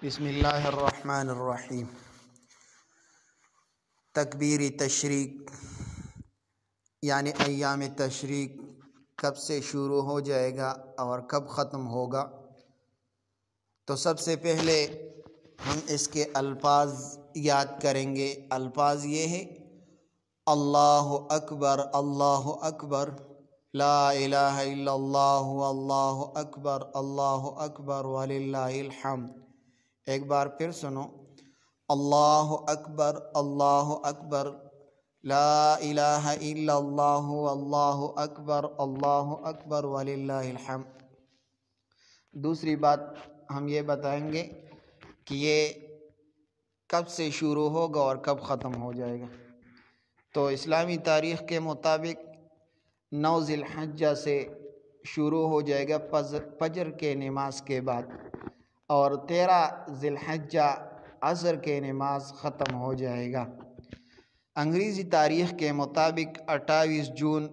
بسم اللہ الرحمن الرحیم۔ تکبیر تشریق یعنی ایام تشریق کب سے شروع ہو جائے گا اور کب ختم ہوگا؟ تو سب سے پہلے ہم اس کے الفاظ یاد کریں گے۔ الفاظ یہ ہے: اللہ اکبر، اللہ اکبر، لا الہ الا اللہ، اللہ اکبر وللہ الحمد۔ ایک بار پھر سنو: اللہ اکبر، اللہ اکبر، لا الہ الا اللہ، اللہ اکبر وللہ الحمد۔ دوسری بات ہم یہ بتائیں گے کہ یہ کب سے شروع ہوگا اور کب ختم ہو جائے گا۔ تو اسلامی تاریخ کے مطابق 9 ذی الحجہ سے شروع ہو جائے گا فجر کے نماز کے بعد، اور 13 ذی الحجہ عصر کے نماز ختم ہو جائے گا۔ انگریزی تاریخ کے مطابق 28 جون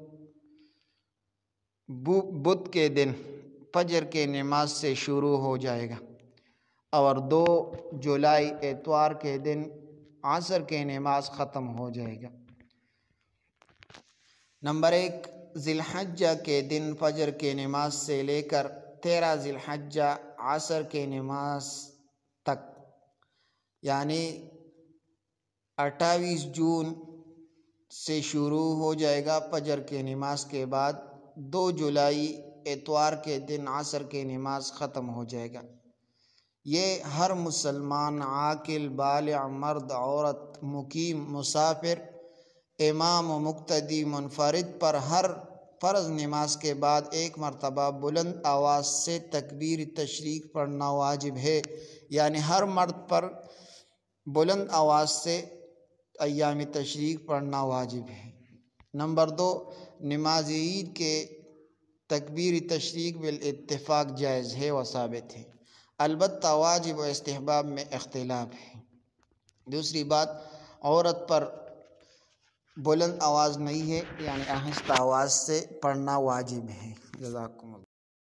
بدھ کے دن فجر کے نماز سے شروع ہو جائے گا، اور 2 جولائی اتوار کے دن عصر کے نماز ختم ہو جائے گا۔ نمبر 1، ذی الحجہ کے دن فجر کے نماز سے لے کر 13 ذی الحجہ عصر کے نماز تک، یعنی 28 جون سے شروع ہو جائے گا فجر کے نماز کے بعد، 2 جولائی اتوار کے دن عصر کے نماز ختم ہو جائے گا۔ یہ ہر مسلمان عاقل بالغ مرد عورت مقیم مسافر امام و مقتدی منفرد پر ہر فرض نماز کے بعد ایک مرتبہ بلند آواز سے تکبیر تشریق پڑھنا واجب ہے، یعنی ہر مرد پر بلند آواز سے ایام تشریق پڑھنا واجب ہے۔ نمبر 2، نماز عید کے تکبیر تشریق بالاتفاق جائز ہے و ثابت ہے، البتہ واجب و استحباب میں اختلاف ہے۔ دوسری بات، عورت پر بلند آواز نہیں ہے، یعنی آہستہ آواز سے پڑھنا واجب ہے۔ جزاکم اللہ۔